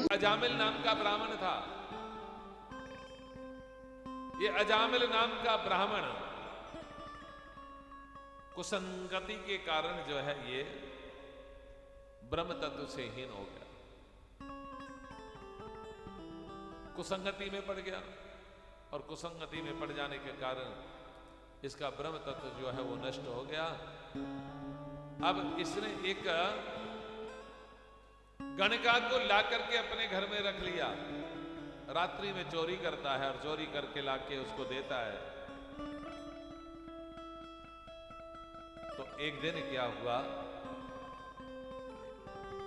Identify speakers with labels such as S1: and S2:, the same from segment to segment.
S1: अजामिल नाम का ब्राह्मण था। ये अजामिल नाम का ब्राह्मण कुसंगति के कारण जो है ये ब्रह्म तत्व से हीन हो गया, कुसंगति में पड़ गया और कुसंगति में पड़ जाने के कारण इसका ब्रह्म तत्व जो है वो नष्ट हो गया। अब इसने एक गणका को लाकर के अपने घर में रख लिया, रात्रि में चोरी करता है और चोरी करके लाके उसको देता है। तो एक दिन क्या हुआ,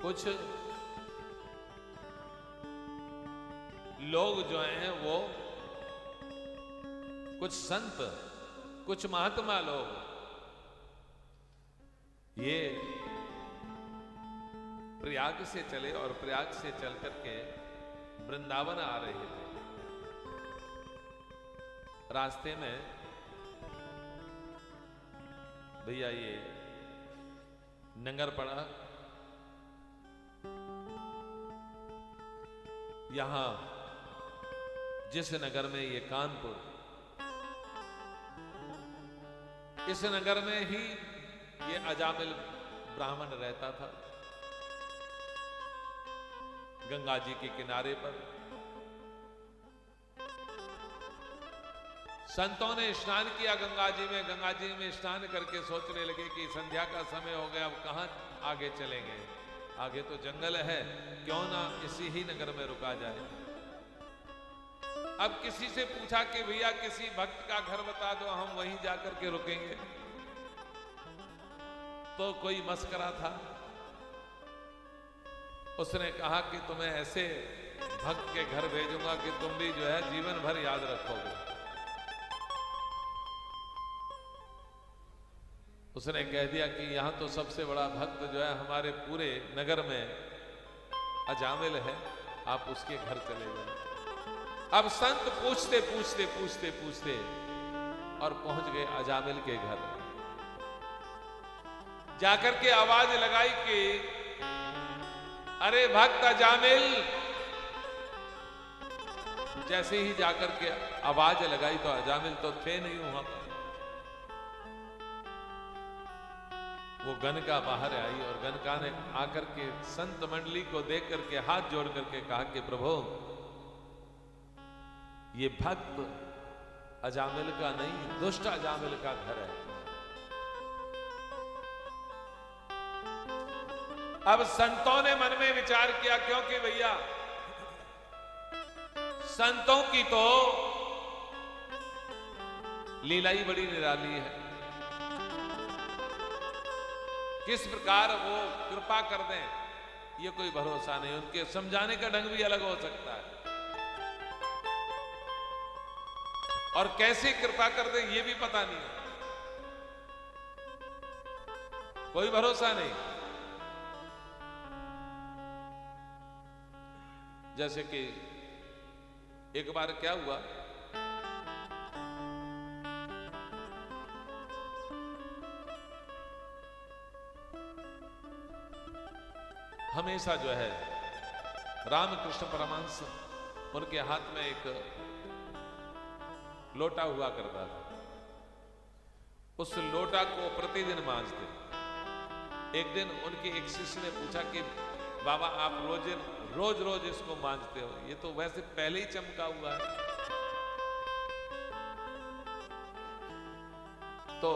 S1: कुछ लोग जो हैं वो कुछ संत, कुछ महात्मा लोग ये प्रयाग से चले और प्रयाग से चल करके वृंदावन आ रहे थे। रास्ते में भैया ये नगर पड़ा, यहां जिस नगर में ये कानपुर, इस नगर में ही ये अजामिल ब्राह्मण रहता था, गंगा जी के किनारे पर। संतों ने स्नान किया गंगा जी में स्नान करके सोचने लगे कि संध्या का समय हो गया, अब कहां आगे चलेंगे, आगे तो जंगल है, क्यों ना इसी ही नगर में रुका जाए। अब किसी से पूछा कि भैया किसी भक्त का घर बता दो, हम वहीं जाकर के रुकेंगे। तो कोई मस्करा था, उसने कहा कि तुम्हें ऐसे भक्त के घर भेजूंगा कि तुम भी जो है जीवन भर याद रखोगे। उसने कह दिया कि यहां तो सबसे बड़ा भक्त जो है हमारे पूरे नगर में अजामिल है, आप उसके घर चले जाए। अब संत पूछते पूछते पूछते पूछते और पहुंच गए अजामिल के घर। जाकर के आवाज लगाई कि अरे भक्त अजामिल। जैसे ही जाकर के आवाज लगाई तो अजामिल तो थे नहीं वहां पर। वो गणका बाहर आई और गणका ने आकर के संत मंडली को देख करके हाथ जोड़ करके कहा कि प्रभु ये भक्त अजामिल का नहीं, दुष्ट अजामिल का घर है। अब संतों ने मन में विचार किया, क्योंकि भैया संतों की तो लीला ही बड़ी निराली है, किस प्रकार वो कृपा कर दें ये कोई भरोसा नहीं, उनके समझाने का ढंग भी अलग हो सकता है और कैसे कृपा कर दें ये भी पता नहीं, कोई भरोसा नहीं। जैसे कि एक बार क्या हुआ, हमेशा जो है रामकृष्ण परमहंस उनके हाथ में एक लोटा हुआ करता था, उस लोटा को प्रतिदिन मांजते। एक दिन उनके एक शिष्य ने पूछा कि बाबा आप रोज रोज इसको मांजते हो, ये तो वैसे पहले ही चमका हुआ है, तो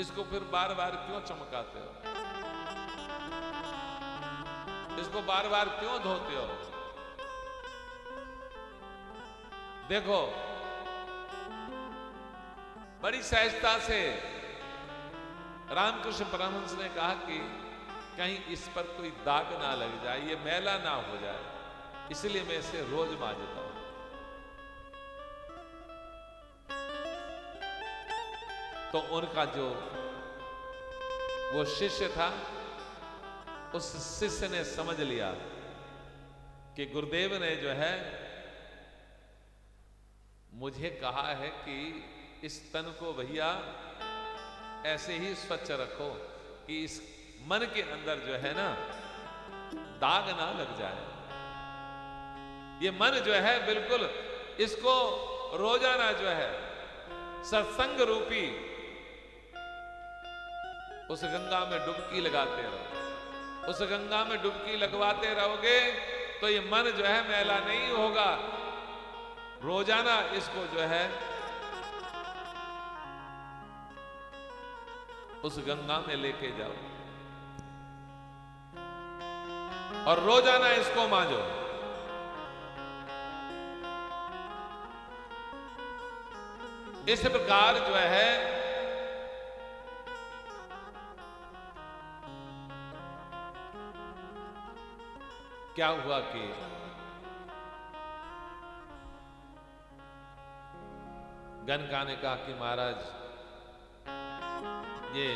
S1: इसको फिर बार बार क्यों चमकाते हो, इसको बार बार क्यों धोते हो? देखो बड़ी सहजता से रामकृष्ण परमहंस ने कहा कि कहीं इस पर कोई दाग ना लग जाए, ये मैला ना हो जाए, इसलिए मैं इसे रोज मांजता हूं। तो उनका जो वो शिष्य था, उस शिष्य ने समझ लिया कि गुरुदेव ने जो है मुझे कहा है कि इस तन को भैया ऐसे ही स्वच्छ रखो, कि इस मन के अंदर जो है ना दाग ना लग जाए। ये मन जो है बिल्कुल इसको रोजाना जो है सत्संग रूपी उस गंगा में डुबकी लगाते रहो। उस गंगा में डुबकी लगवाते रहोगे तो ये मन जो है मैला नहीं होगा। रोजाना इसको जो है उस गंगा में लेके जाओ और रोजाना इसको मांजो। इस प्रकार जो है क्या हुआ कि गनका ने कहा कि महाराज ये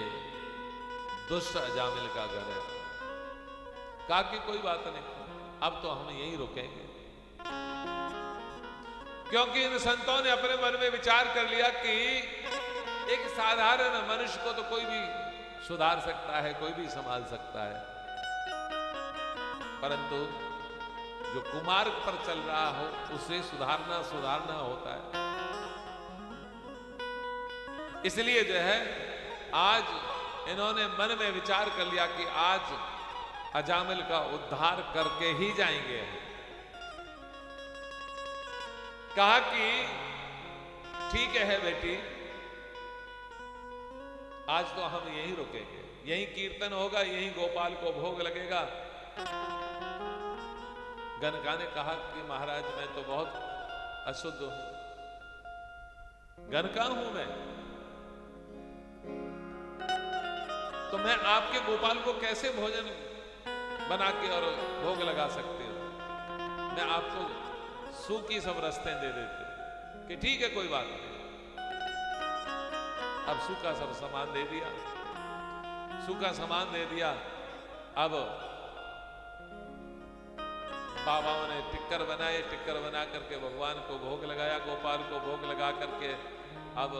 S1: दुष्ट अजामिल का घर है। कहा कि कोई बात नहीं, अब तो हम यहीं रुकेंगे, क्योंकि इन संतों ने अपने मन में विचार कर लिया कि एक साधारण मनुष्य को तो कोई भी सुधार सकता है, कोई भी संभाल सकता है, परंतु जो कुमार्ग पर चल रहा हो उसे सुधारना होता है। इसलिए जो है आज इन्होंने मन में विचार कर लिया कि आज अजामिल का उद्धार करके ही जाएंगे। कहा कि ठीक है बेटी, आज तो हम यहीं रुकेंगे, यहीं कीर्तन होगा, यहीं गोपाल को भोग लगेगा। गनका ने कहा कि महाराज मैं तो बहुत अशुद्ध हूं, गनका हूं मैं, तो मैं आपके गोपाल को कैसे भोजन बना के और भोग लगा सकती हूं? मैं आपको सूखी सब रस्ते दे देती कि ठीक है कोई बात नहीं। अब सूखा सब सामान दे दिया, सूखा सामान दे दिया। अब बाबाओं ने टिक्कर बनाए, टिक्कर बना करके भगवान को भोग लगाया, गोपाल को भोग लगा करके अब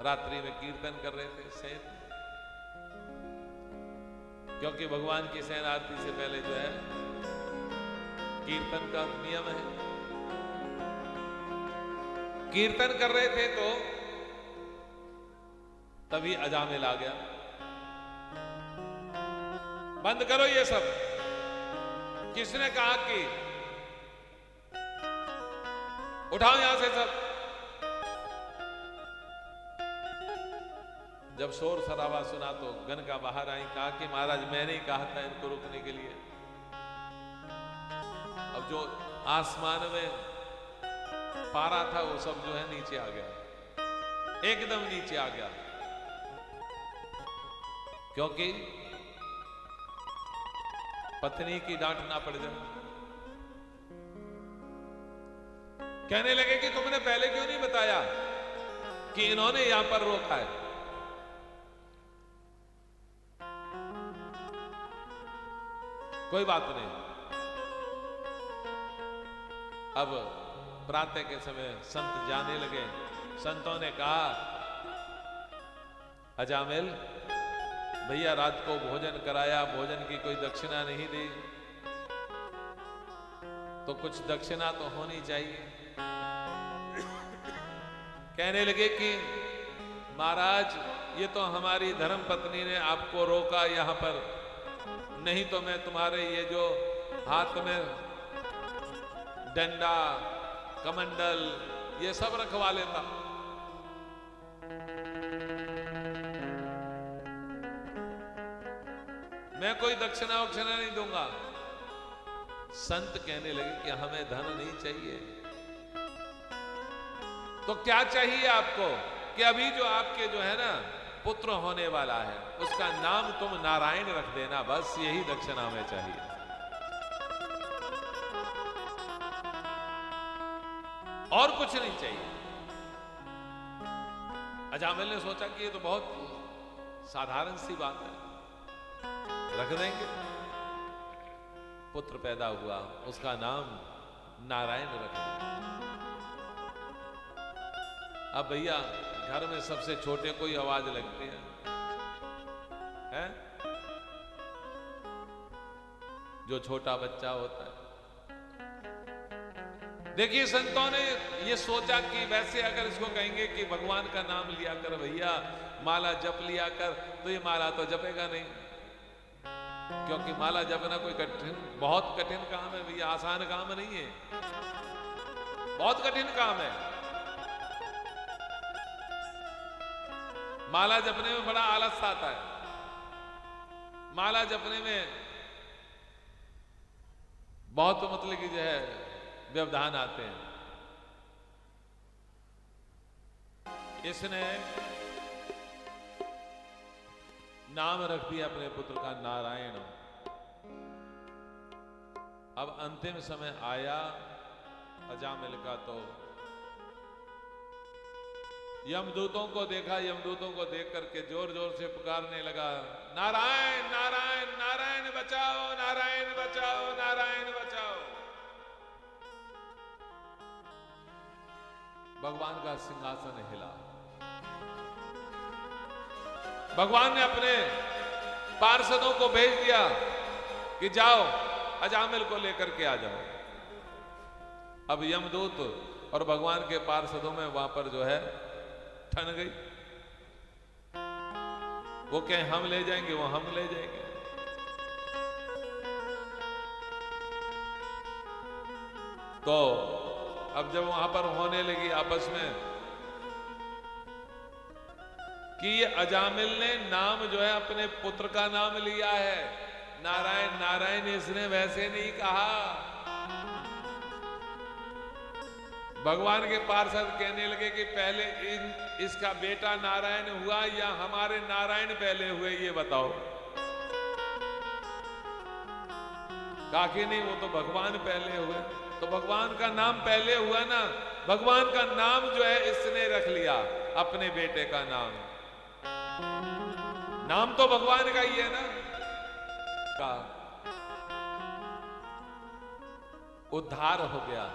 S1: रात्रि में कीर्तन कर रहे थे सेन, क्योंकि भगवान की सेन आरती से पहले जो है कीर्तन का नियम है। कीर्तन कर रहे थे तो तभी अजामिल आ गया, बंद करो ये सब। किसने कहा कि उठाओ यहां से सब। जब शोर शराबा सुना तो गनका बाहर आई, कहा कि महाराज मैंने ही कहा था इनको रुकने के लिए। अब जो आसमान में पारा था वो सब जो है नीचे आ गया, एकदम नीचे आ गया, क्योंकि पत्नी की डांट ना पड़ जाए। कहने लगे कि तुमने पहले क्यों नहीं बताया कि इन्होंने यहां पर रोका है। कोई बात नहीं। अब प्रातः के समय संत जाने लगे। संतों ने कहा अजामिल भैया रात को भोजन कराया, भोजन की कोई दक्षिणा नहीं दी, तो कुछ दक्षिणा तो होनी चाहिए। कहने लगे कि महाराज ये तो हमारी धर्म पत्नी ने आपको रोका यहां पर, नहीं तो मैं तुम्हारे ये जो हाथ में डंडा कमंडल ये सब रखवा लेता। मैं कोई दक्षिणा वक्षिणा नहीं दूंगा। संत कहने लगे कि हमें धन नहीं चाहिए, तो क्या चाहिए आपको? कि अभी जो आपके जो है ना पुत्र होने वाला है उसका नाम तुम नारायण रख देना, बस यही दक्षिणा हमें चाहिए। और कुछ नहीं चाहिए। अजामिल ने सोचा कि ये तो बहुत साधारण सी बात है, रख देंगे। पुत्र पैदा हुआ, उसका नाम नारायण रख दिया। अब भैया घर में सबसे छोटे को ही आवाज लगती है, जो छोटा बच्चा होता है। देखिए संतों ने ये सोचा कि वैसे अगर इसको कहेंगे कि भगवान का नाम लिया कर भैया, माला जप लिया कर, तो ये माला तो जपेगा नहीं, क्योंकि माला जपना कोई बहुत कठिन काम है भैया, आसान काम नहीं है, बहुत कठिन काम है। माला जपने में बड़ा आलस आता है, माला जपने में बहुत मतलब कि जो है व्यवधान आते हैं। इसने नाम रख दिया अपने पुत्र का नारायण। अब अंतिम समय आया अजामिल का, तो यमदूतों को देखा, यमदूतों को देख करके जोर जोर से पुकारने लगा, नारायण नारायण नारायण बचाओ, नारायण बचाओ, नारायण बचाओ। भगवान का सिंहासन हिला। भगवान ने अपने पार्षदों को भेज दिया कि जाओ अजामिल को लेकर के आ जाओ। अब यमदूत और भगवान के पार्षदों में वहां पर जो है ठन गई। वो कहें हम ले जाएंगे, वो हम ले जाएंगे। तो अब जब वहां पर होने लगी आपस में कि ये अजामिल ने नाम जो है अपने पुत्र का नाम लिया है, नारायण नारायण, इसने वैसे नहीं कहा। भगवान के पार्षद कहने लगे कि पहले इसका बेटा नारायण हुआ या हमारे नारायण पहले हुए, ये बताओ। कहा कि नहीं, वो तो भगवान पहले हुए। तो भगवान का नाम पहले हुआ ना, भगवान का नाम जो है इसने रख लिया, अपने बेटे का नाम। नाम तो भगवान का ही है ना। का उद्धार हो गया।